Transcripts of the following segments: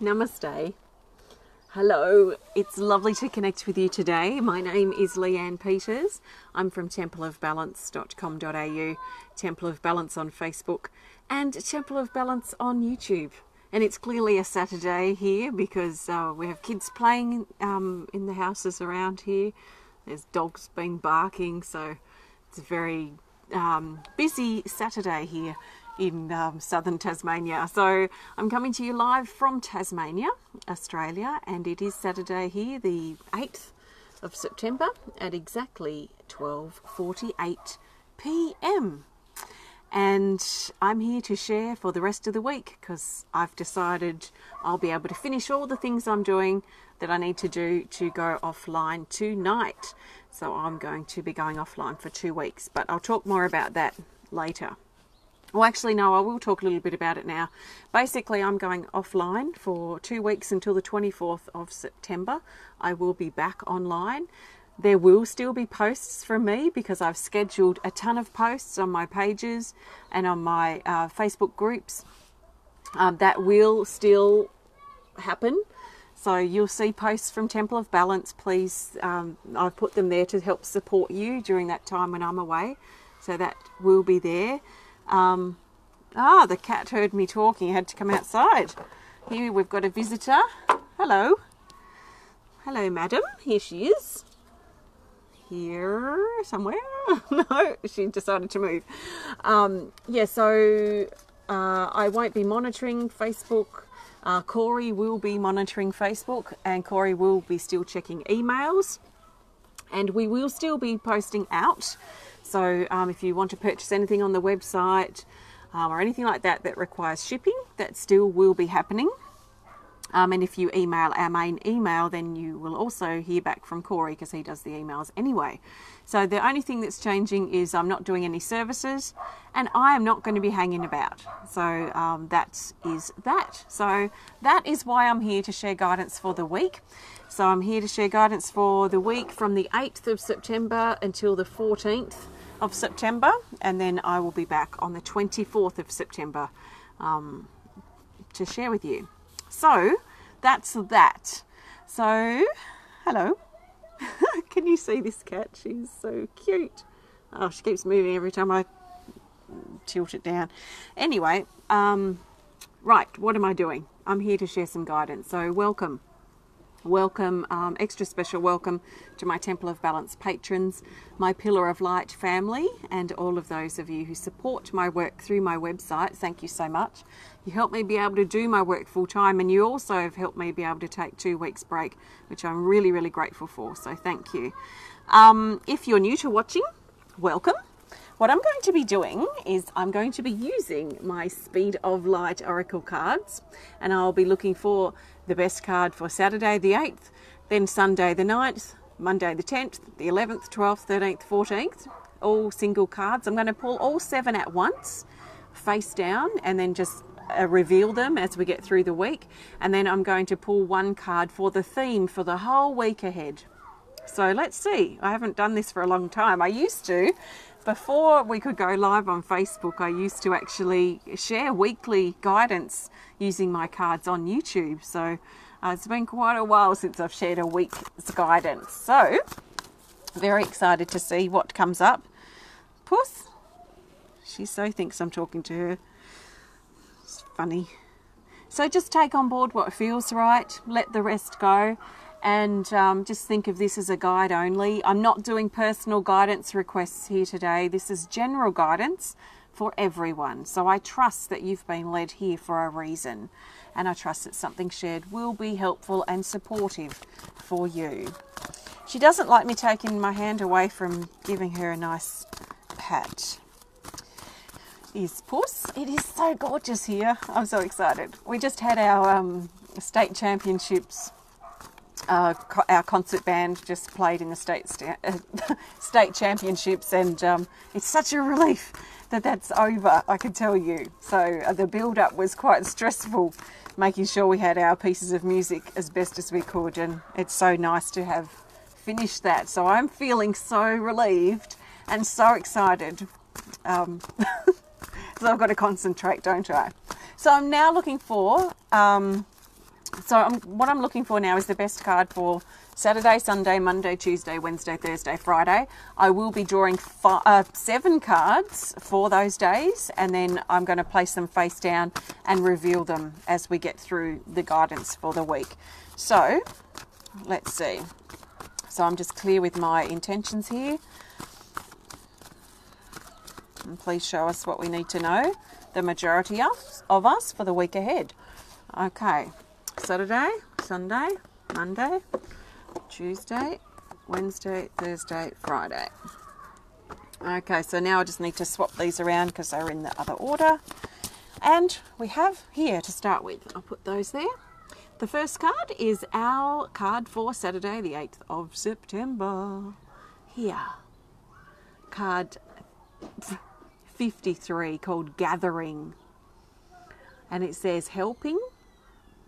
Namaste. Hello, it's lovely to connect with you today. My name is Leanne Peters. I'm from templeofbalance.com.au, Temple of Balance on Facebook, and Temple of Balance on YouTube. And it's clearly a Saturday here because we have kids playing in the houses around here. There's dogs been barking, so it's a very busy Saturday here in southern Tasmania. So I'm coming to you live from Tasmania, Australia, and it is Saturday here, the 8th of September at exactly 12:48 p.m. And I'm here to share for the rest of the week because I've decided I'll be able to finish all the things I'm doing that I need to do to go offline tonight. So I'm going to be going offline for 2 weeks, but I'll talk more about that later. Well, actually, no, I will talk a little bit about it now. Basically, I'm going offline for 2 weeks until the 24th of September. I will be back online. There will still be posts from me because I've scheduled a ton of posts on my pages and on my Facebook groups. That will still happen. So you'll see posts from Temple of Balance. Please, I've put them there to help support you during that time when I'm away. So that will be there. The cat heard me talking. He had to come outside. Here we've got a visitor. Hello. Hello, madam. Here she is. Here somewhere. No, she decided to move. So I won't be monitoring Facebook. Corey will be monitoring Facebook, and Corey will be still checking emails, and we will still be posting out. So if you want to purchase anything on the website or anything like that that requires shipping, that still will be happening. And if you email our main email, then you will also hear back from Corey because he does the emails anyway. So the only thing that's changing is I'm not doing any services and I am not going to be hanging about. So that is that. So that is why I'm here to share guidance for the week. So I'm here to share guidance for the week from the 8th of September until the 14th of September. And then I will be back on the 24th of September to share with you. So that's that. So, hello. Can you see this cat? She's so cute. Oh, she keeps moving every time I tilt it down. Anyway, right, what am I doing? I'm here to share some guidance. So welcome. Welcome, extra special welcome to my Temple of Balance patrons, my Pillar of Light family, and all of those of you who support my work through my website. Thank you so much. You help me be able to do my work full time, and you also have helped me be able to take 2 weeks break, which I'm really, really grateful for. So thank you. If you're new to watching, welcome. What I'm going to be doing is I'm going to be using my Speed of Light Oracle cards, and I'll be looking for the best card for Saturday the 8th, then Sunday the 9th, Monday the 10th, the 11th, 12th, 13th, 14th, all single cards. I'm going to pull all 7 at once, face down, and then just reveal them as we get through the week. And then I'm going to pull 1 card for the theme for the whole week ahead. So let's see. I haven't done this for a long time. I used to. Before we could go live on Facebook, I used to actually share weekly guidance using my cards on YouTube. So it's been quite a while since I've shared a week's guidance. So very excited to see what comes up. Puss, she so thinks I'm talking to her. It's funny. So just take on board what feels right, let the rest go. And just think of this as a guide only. I'm not doing personal guidance requests here today. This is general guidance for everyone. So I trust that you've been led here for a reason. And I trust that something shared will be helpful and supportive for you. She doesn't like me taking my hand away from giving her a nice pat. Is Puss. It is so gorgeous here. I'm so excited. We just had our state championships. Our concert band just played in the state championships, and it's such a relief that that's over, I can tell you. So the build-up was quite stressful, making sure we had our pieces of music as best as we could, and it's so nice to have finished that. So I'm feeling so relieved and so excited. So I've got to concentrate, don't I? So I'm now looking for So what I'm looking for now is the best card for Saturday, Sunday, Monday, Tuesday, Wednesday, Thursday, Friday. I will be drawing 7 cards for those days, and then I'm going to place them face down and reveal them as we get through the guidance for the week. So let's see. So I'm just clear with my intentions here. And please show us what we need to know, the majority of us, for the week ahead. Okay, Saturday, Sunday, Monday, Tuesday, Wednesday, Thursday, Friday. Okay, so now I just need to swap these around because they're in the other order. And we have here to start with. I'll put those there. The first card is our card for Saturday, the 8th of September. Here. Card 53, called Gathering. And it says helping,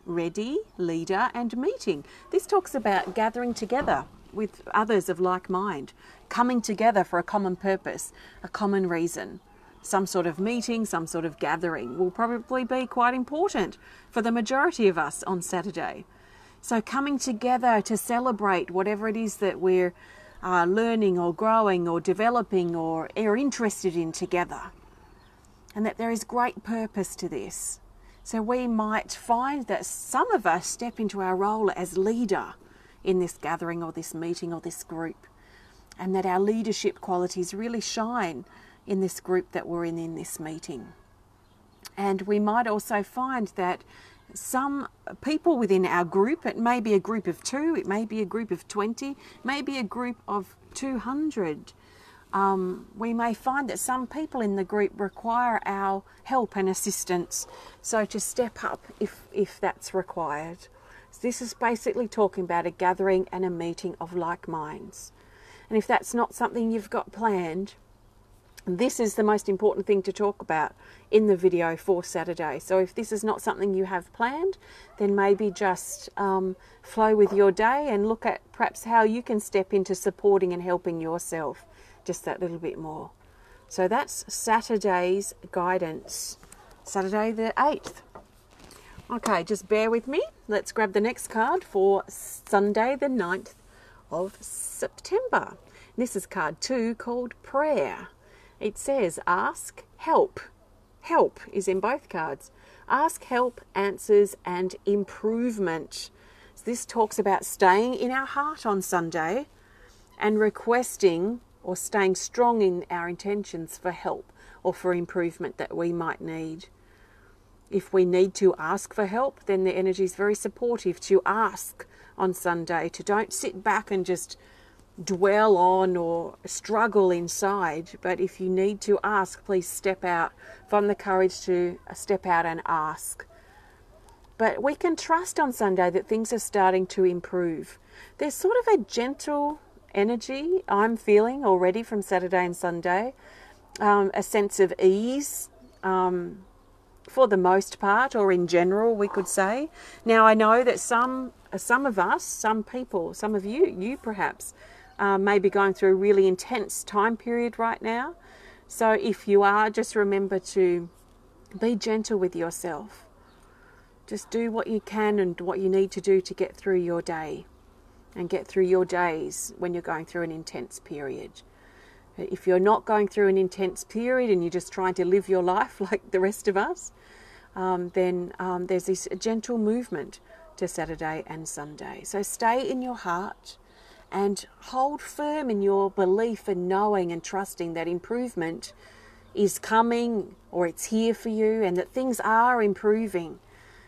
ready, leader, and meeting. This talks about gathering together with others of like mind, coming together for a common purpose, a common reason. Some sort of meeting, some sort of gathering will probably be quite important for the majority of us on Saturday. So coming together to celebrate whatever it is that we're learning or growing or developing or are interested in together. And that there is great purpose to this. So we might find that some of us step into our role as leader in this gathering or this meeting or this group, and that our leadership qualities really shine in this group that we're in this meeting. And we might also find that some people within our group, it may be a group of 2, it may be a group of 20, it may be a group of 200. We may find that some people in the group require our help and assistance, so to step up if that's required. So this is basically talking about a gathering and a meeting of like minds. And if that's not something you've got planned, this is the most important thing to talk about in the video for Saturday. So if this is not something you have planned, then maybe just flow with your day and look at perhaps how you can step into supporting and helping yourself just that little bit more. So that's Saturday's guidance, Saturday the 8th. Okay, just bear with me. Let's grab the next card for Sunday the 9th of September. This is card 2, called Prayer. It says ask, help. Help is in both cards. Ask, help, answers, and improvement. So this talks about staying in our heart on Sunday and requesting or staying strong in our intentions for help or for improvement that we might need. If we need to ask for help, then the energy is very supportive to ask on Sunday, to don't sit back and just dwell on or struggle inside, but if you need to ask, please step out, find the courage to step out and ask. But we can trust on Sunday that things are starting to improve. There's sort of a gentle energy I'm feeling already from Saturday and Sunday, a sense of ease for the most part, or in general we could say. Now I know that some of us, some people, some of you perhaps may be going through a really intense time period right now. So if you are, just remember to be gentle with yourself. Just do what you can and what you need to do to get through your day and get through your days when you're going through an intense period. If you're not going through an intense period and you're just trying to live your life like the rest of us, then there's this gentle movement to Saturday and Sunday. So stay in your heart and hold firm in your belief and knowing and trusting that improvement is coming, or it's here for you, and that things are improving.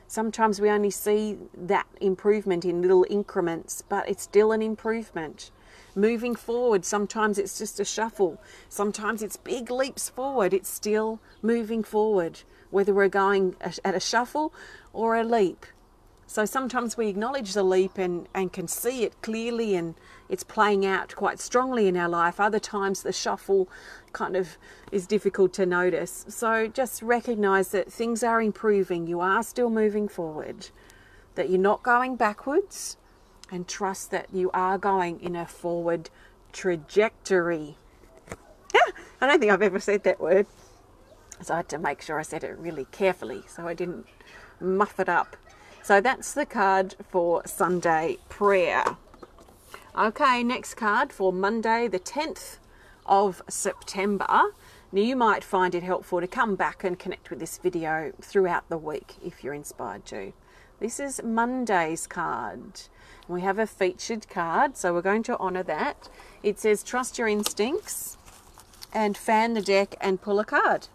Sometimes we only see that improvement in little increments, but it's still an improvement. Moving forward, sometimes it's just a shuffle. Sometimes it's big leaps forward. It's still moving forward, whether we're going at a shuffle or a leap. So sometimes we acknowledge the leap and can see it clearly and it's playing out quite strongly in our life. Other times the shuffle kind of is difficult to notice. So just recognize that things are improving. You are still moving forward, that you're not going backwards, and trust that you are going in a forward trajectory. Yeah, I don't think I've ever said that word. So I had to make sure I said it really carefully so I didn't muff it up. So that's the card for Sunday prayer. Okay, next card for Monday, the 10th of September. Now, you might find it helpful to come back and connect with this video throughout the week if you're inspired to. This is Monday's card. We have a featured card, so we're going to honour that. It says, trust your instincts, and fan the deck and pull a card.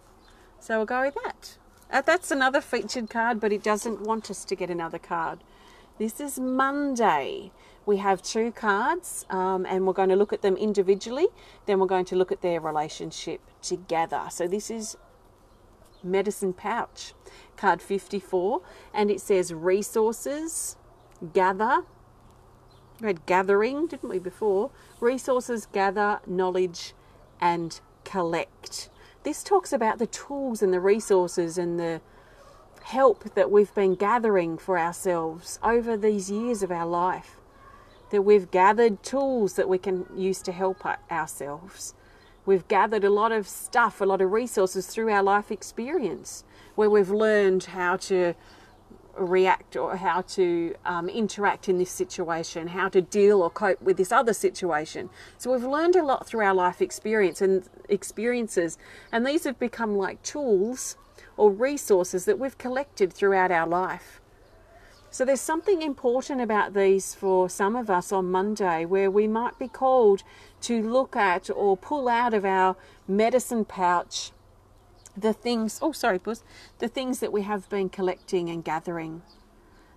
So we'll go with that. That's another featured card, but it doesn't want us to get another card. This is Monday. We have 2 cards, and we're going to look at them individually. Then we're going to look at their relationship together. So this is Medicine Pouch, card 54, and it says resources, gather. We had gathering, didn't we, before? Resources, gather, knowledge, and collect. This talks about the tools and the resources and the help that we've been gathering for ourselves over these years of our life. That we've gathered tools that we can use to help ourselves. We've gathered a lot of stuff, a lot of resources through our life experience, where we've learned how to react or how to interact in this situation, how to deal or cope with this other situation. So we've learned a lot through our life experiences, and these have become like tools or resources that we've collected throughout our life. So there's something important about these for some of us on Monday, where we might be called to look at or pull out of our medicine pouch the things, the things that we have been collecting and gathering.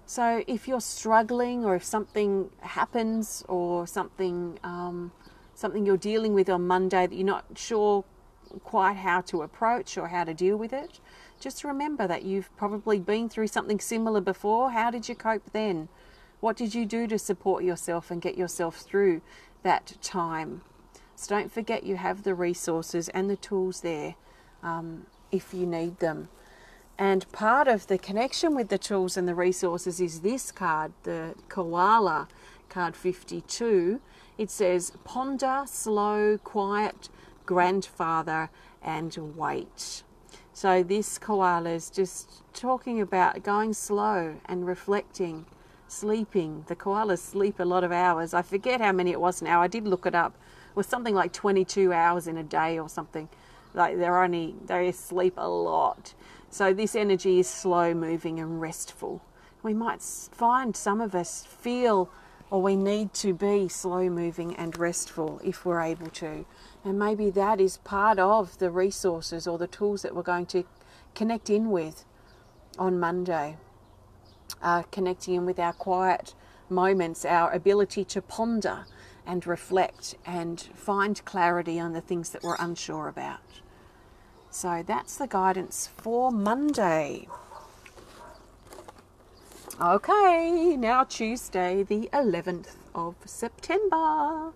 So if you're struggling, or if something happens, or something you're dealing with on Monday that you're not sure quite how to approach or how to deal with it, just remember that you've probably been through something similar before. How did you cope then? What did you do to support yourself and get yourself through that time? So don't forget, you have the resources and the tools there if you need them. And part of the connection with the tools and the resources is this card, the koala, card 52. It says, ponder, slow, quiet, grandfather, and wait. So this koala is just talking about going slow and reflecting, sleeping. The koalas sleep a lot of hours. I forget how many it was now. I did look it up. It was something like 22 hours in a day or something. Like they sleep a lot. So this energy is slow moving and restful. We might find some of us feel, or we need to be slow moving and restful if we're able to. And maybe that is part of the resources or the tools that we're going to connect in with on Monday. Connecting in with our quiet moments, our ability to ponder and reflect and find clarity on the things that we're unsure about. So that's the guidance for Monday. Okay, now Tuesday, the 11th of September.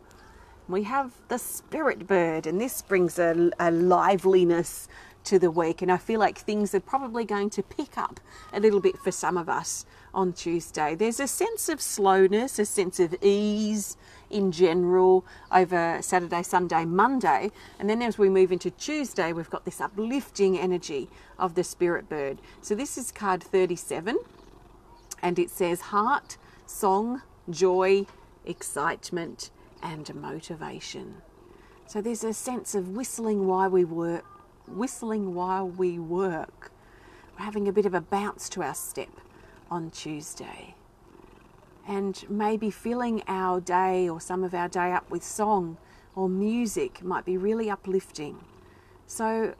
We have the spirit bird, and this brings a liveliness to the week, and I feel like things are probably going to pick up a little bit for some of us on Tuesday. There's a sense of slowness, a sense of ease in general over Saturday, Sunday, Monday, and then as we move into Tuesday, we've got this uplifting energy of the spirit bird. So this is card 37, and it says heart, song, joy, excitement, and motivation. So there's a sense of whistling while we work. We're having a bit of a bounce to our step on Tuesday, and maybe filling our day or some of our day up with song or music might be really uplifting. So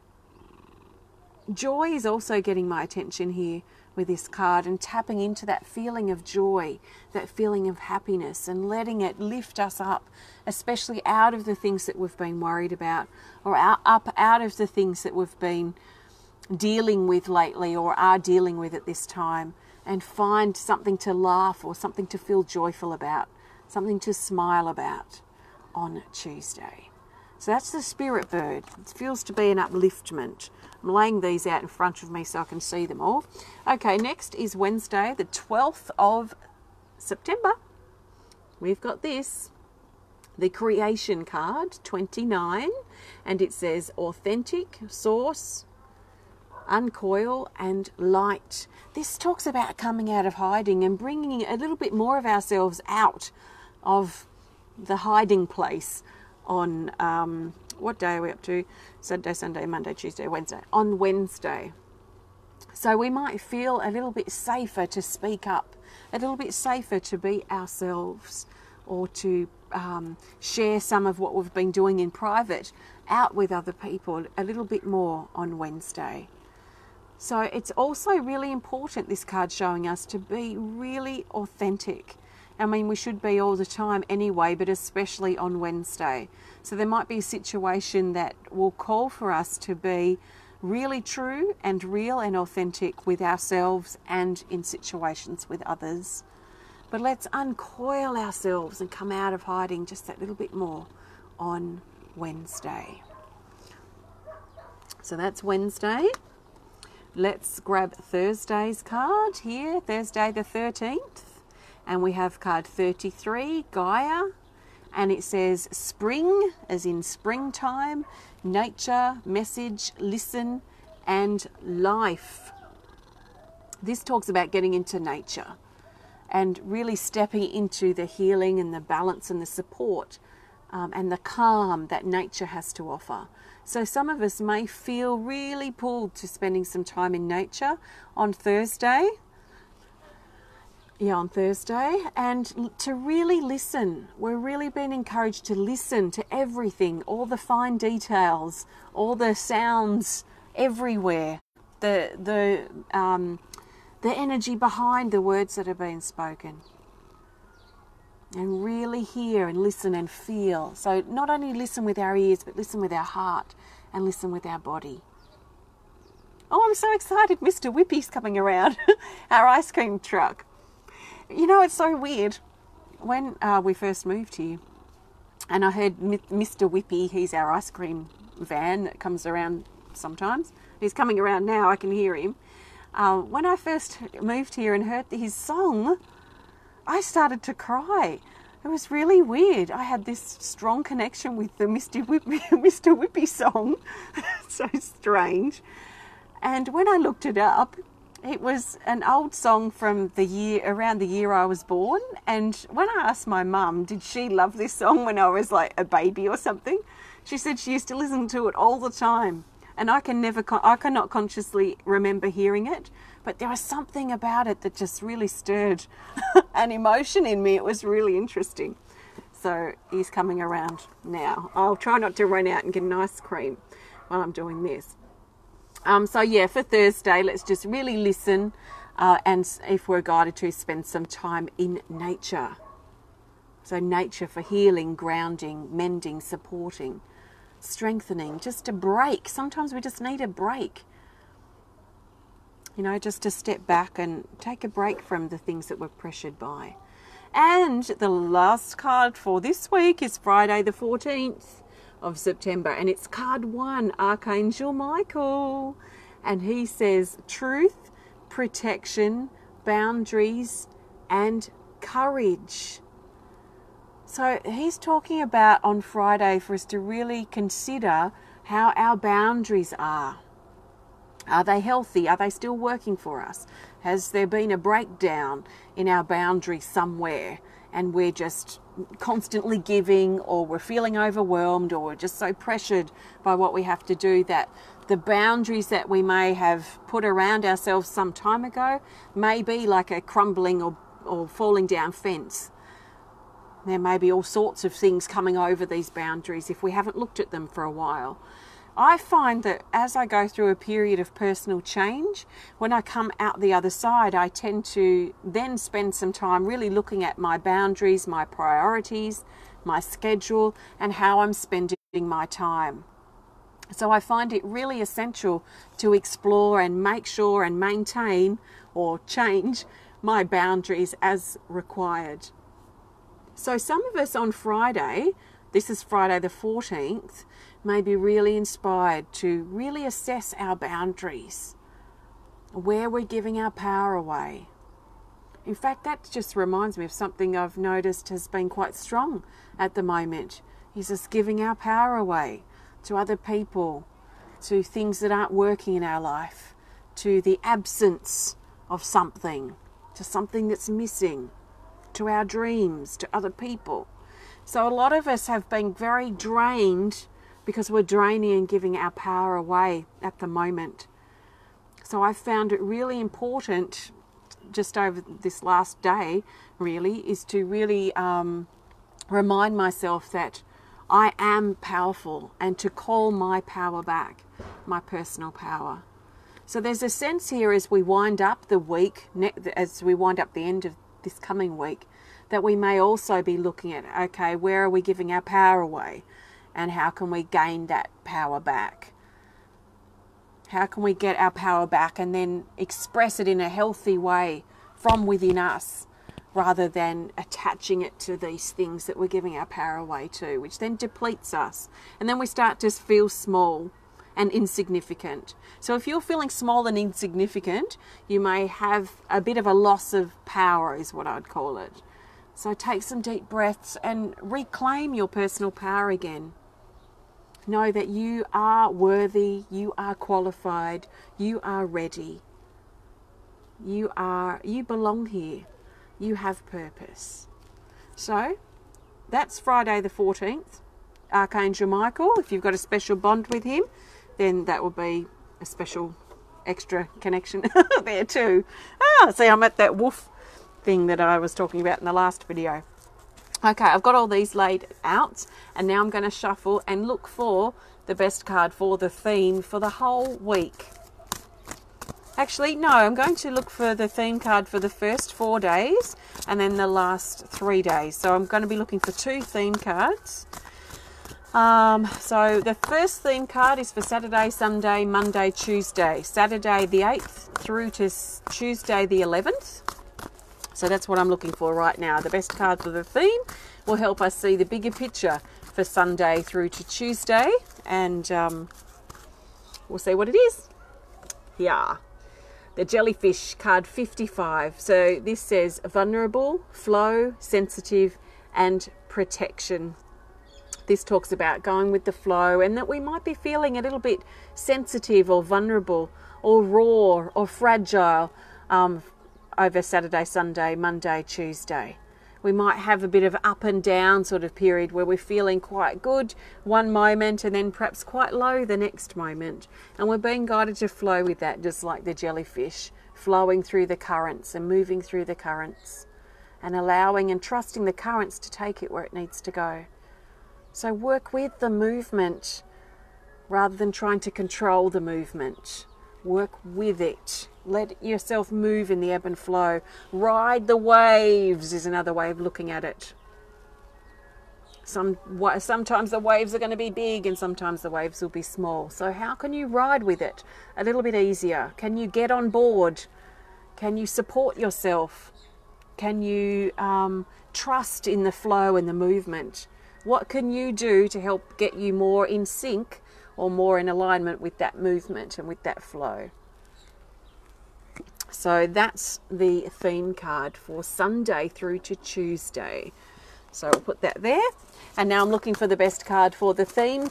joy is also getting my attention here with this card, and tapping into that feeling of joy, that feeling of happiness, and letting it lift us up, especially out of the things that we've been worried about, or out of the things that we've been dealing with lately or are dealing with at this time, and find something to laugh or something to feel joyful about, something to smile about on Tuesday. So that's the spirit bird. It feels to be an upliftment. I'm laying these out in front of me so I can see them all. Okay, next is Wednesday, the 12th of September. We've got this, the creation card, 29, and it says authentic, source, uncoil and light. This talks about coming out of hiding and bringing a little bit more of ourselves out of the hiding place on, what day are we up to? Saturday, Sunday, Monday, Tuesday, Wednesday. On Wednesday. So we might feel a little bit safer to speak up, a little bit safer to be ourselves, or to share some of what we've been doing in private out with other people a little bit more on Wednesday. So it's also really important, this card showing us, to be really authentic. I mean, we should be all the time anyway, but especially on Wednesday. So there might be a situation that will call for us to be really true and real and authentic with ourselves and in situations with others. But let's uncoil ourselves and come out of hiding just that little bit more on Wednesday. So that's Wednesday. Let's grab Thursday's card here, Thursday the 13th. And we have card 33, Gaia. And it says spring, as in springtime, nature, message, listen, and life. This talks about getting into nature and really stepping into the healing and the balance and the support and the calm that nature has to offer. So some of us may feel really pulled to spending some time in nature on Thursday. On Thursday, and to really listen. We're really being encouraged to listen to everything, all the fine details, all the sounds everywhere, the energy behind the words that are being spoken, and really hear and listen and feel. So not only listen with our ears, but listen with our heart and listen with our body. Oh, I'm so excited! Mr. Whippy's coming around, our ice cream truck. You know, it's so weird. When we first moved here, and I heard Mr. Whippy, he's our ice cream van that comes around sometimes. He's coming around now, I can hear him. When I first moved here and heard his song, I started to cry. It was really weird. I had this strong connection with the Mr. Whippy song. So strange. And when I looked it up, it was an old song from around the year I was born. And when I asked my mum, did she love this song when I was like a baby or something? She said she used to listen to it all the time. And I cannot consciously remember hearing it, but there was something about it that just really stirred an emotion in me. It was really interesting. So he's coming around now. I'll try not to run out and get an ice cream while I'm doing this. So yeah, for Thursday, let's just really listen and if we're guided to, spend some time in nature. So nature for healing, grounding, mending, supporting, strengthening, just a break. Sometimes we just need a break. You know, just to step back and take a break from the things that we're pressured by. And the last card for this week is Friday the 14th. Of September, and it's card 1, Archangel Michael, and he says truth, protection, boundaries, and courage. So he's talking about on Friday for us to really consider how our boundaries are. Are they healthy? Are they still working for us? Has there been a breakdown in our boundaries somewhere and we're just constantly giving, or we're feeling overwhelmed, or we're just so pressured by what we have to do that the boundaries that we may have put around ourselves some time ago may be like a crumbling or falling down fence. There may be all sorts of things coming over these boundaries if we haven't looked at them for a while. I find that as I go through a period of personal change, when I come out the other side, I tend to then spend some time really looking at my boundaries, my priorities, my schedule, and how I'm spending my time. So I find it really essential to explore and make sure and maintain or change my boundaries as required. So some of us on Friday, this is Friday the 14th, may be really inspired to really assess our boundaries, where we're giving our power away. In fact, that just reminds me of something I've noticed has been quite strong at the moment, is us giving our power away to other people, to things that aren't working in our life, to the absence of something, to something that's missing, to our dreams, to other people. So a lot of us have been very drained because we're draining and giving our power away at the moment. So I found it really important just over this last day, really, is to really remind myself that I am powerful and to call my power back, my personal power. So there's a sense here as we wind up the week, as we wind up the end of this coming week, that we may also be looking at, okay, where are we giving our power away and how can we gain that power back? How can we get our power back and then express it in a healthy way from within us, rather than attaching it to these things that we're giving our power away to, which then depletes us. And then we start to feel small and insignificant. So if you're feeling small and insignificant, you may have a bit of a loss of power, is what I'd call it. So take some deep breaths and reclaim your personal power again. Know that you are worthy, you are qualified, you are ready. You belong here. You have purpose. So that's Friday the 14th. Archangel Michael, if you've got a special bond with him, then that will be a special extra connection there too. See, I'm at that woof thing that I was talking about in the last video. Okay, I've got all these laid out, and now I'm going to shuffle and look for the best card for the theme for the whole week. Actually, no, I'm going to look for the theme card for the first 4 days and then the last 3 days. So I'm going to be looking for 2 theme cards. So the first theme card is for Saturday, Sunday, Monday, Tuesday. Saturday the 8th through to Tuesday the 11th. So that's what I'm looking for right now. The best card for the theme will help us see the bigger picture for Sunday through to Tuesday. And we'll see what it is. Yeah. The jellyfish, card 55. So this says vulnerable, flow, sensitive, and protection. This talks about going with the flow and that we might be feeling a little bit sensitive or vulnerable or raw or fragile over Saturday, Sunday, Monday, Tuesday. We might have a bit of up and down sort of period where we're feeling quite good one moment and then perhaps quite low the next moment. And we're being guided to flow with that, just like the jellyfish, flowing through the currents and moving through the currents and allowing and trusting the currents to take it where it needs to go. So work with the movement rather than trying to control the movement. Work with it. Let yourself move in the ebb and flow. Ride the waves is another way of looking at it. Sometimes the waves are going to be big and sometimes the waves will be small. So how can you ride with it a little bit easier? Can you get on board? Can you support yourself? Can you trust in the flow and the movement? What can you do to help get you more in sync or more in alignment with that movement and with that flow? So that's the theme card for Sunday through to Tuesday. So I'll put that there. And now I'm looking for the best card for the theme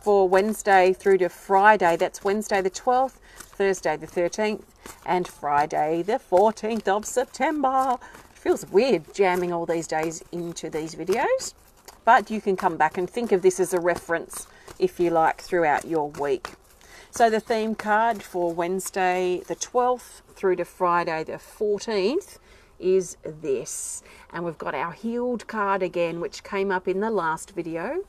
for Wednesday through to Friday. That's Wednesday the 12th, Thursday the 13th, and Friday the 14th of September. It feels weird jamming all these days into these videos, but you can come back and think of this as a reference if you like throughout your week. So the theme card for Wednesday the 12th through to Friday the 14th is this. And we've got our healed card again, which came up in the last video.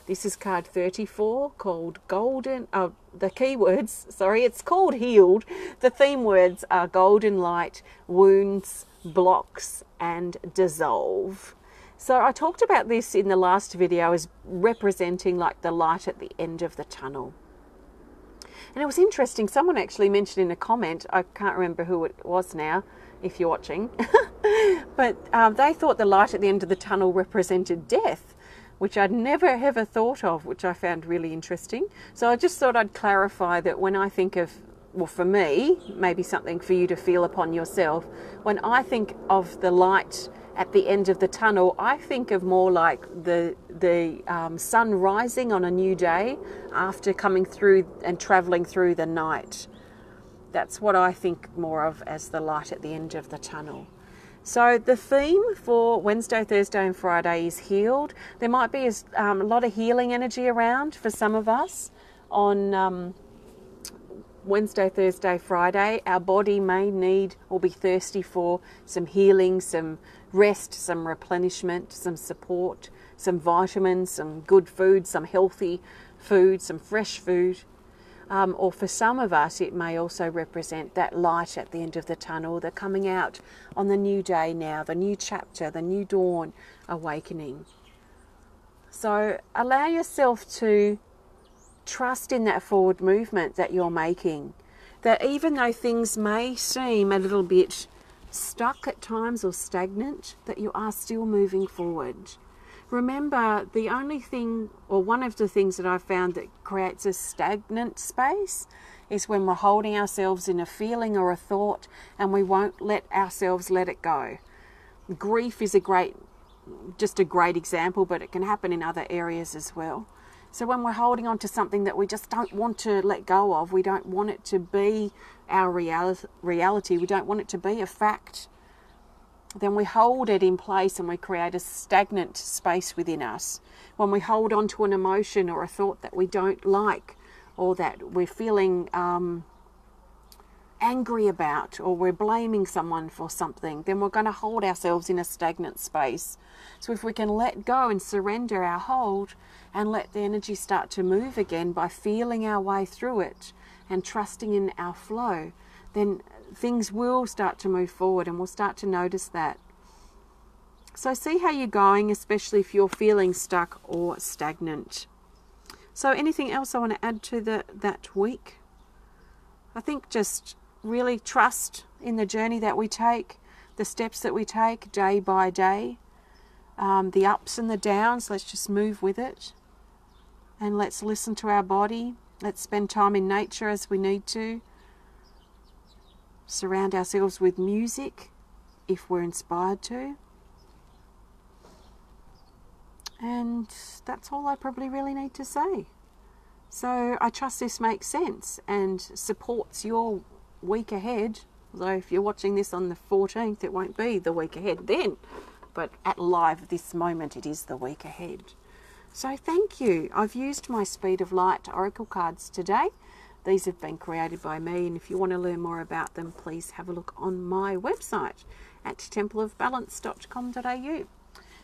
This is card 34 called golden, the keywords, sorry, it's called healed. The theme words are golden light, wounds, blocks, and dissolve. So I talked about this in the last video as representing like the light at the end of the tunnel. And it was interesting, someone actually mentioned in a comment, I can't remember who it was now, if you're watching, but they thought the light at the end of the tunnel represented death, which I'd never ever thought of, which I found really interesting. So I just thought I'd clarify that when I think of, well, for me, maybe something for you to feel upon yourself, when I think of the light at the end of the tunnel, I think of more like the sun rising on a new day after coming through and traveling through the night. that's what I think more of as the light at the end of the tunnel. So the theme for Wednesday, Thursday and Friday is healed. There might be a lot of healing energy around for some of us on Wednesday, Thursday, Friday. Our body may need or be thirsty for some healing, some rest, some replenishment, some support, some vitamins, some good food, some healthy food, some fresh food. Or for some of us, it may also represent that light at the end of the tunnel, the coming out on the new day now, the new chapter, the new dawn awakening. So allow yourself to trust in that forward movement that you're making, that even though things may seem a little bit stuck at times or stagnant, that you are still moving forward. Remember, the only thing, or one of the things that I've found that creates a stagnant space is when we're holding ourselves in a feeling or a thought and we won't let ourselves let it go. Grief is just a great example, but it can happen in other areas as well. So when we're holding on to something that we just don't want to let go of, we don't want it to be our reality, we don't want it to be a fact, then we hold it in place and we create a stagnant space within us. When we hold on to an emotion or a thought that we don't like, or that we're feeling angry about, or we're blaming someone for something, then we're going to hold ourselves in a stagnant space. So if we can let go and surrender our hold and let the energy start to move again by feeling our way through it and trusting in our flow, then things will start to move forward and we'll start to notice that. So see how you're going, especially if you're feeling stuck or stagnant. So anything else I want to add to that week? I think just really trust in the journey that we take, the steps that we take day by day, the ups and the downs. Let's just move with it and let's listen to our body. Let's spend time in nature as we need to. Surround ourselves with music if we're inspired to. And that's all I probably really need to say. So I trust this makes sense and supports your week ahead. Although if you're watching this on the 14th, it won't be the week ahead then. But at live this moment, it is the week ahead. So thank you. I've used my Speed of Light Oracle cards today. These have been created by me, and if you want to learn more about them, please have a look on my website at templeofbalance.com.au.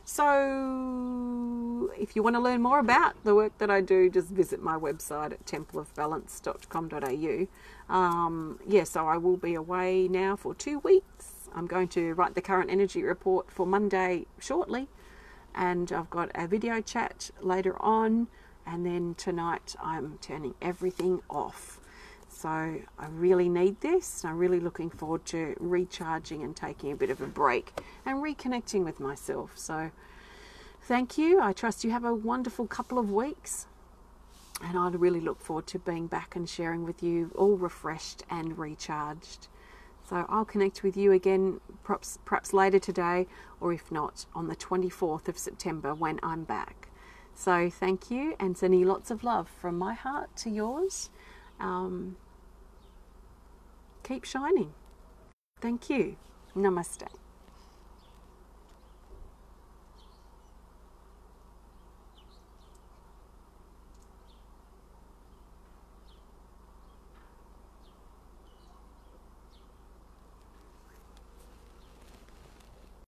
So if you want to learn more about the work that I do, just visit my website at templeofbalance.com.au. So I will be away now for 2 weeks. I'm going to write the current energy report for Monday shortly, and I've got a video chat later on. And then tonight I'm turning everything off. So I really need this. I'm really looking forward to recharging and taking a bit of a break and reconnecting with myself. So thank you. I trust you have a wonderful couple of weeks. And I really look forward to being back and sharing with you all refreshed and recharged. So I'll connect with you again perhaps later today, or if not, on the 24th of September when I'm back. So thank you, and sending you lots of love from my heart to yours. Keep shining. Thank you. Namaste.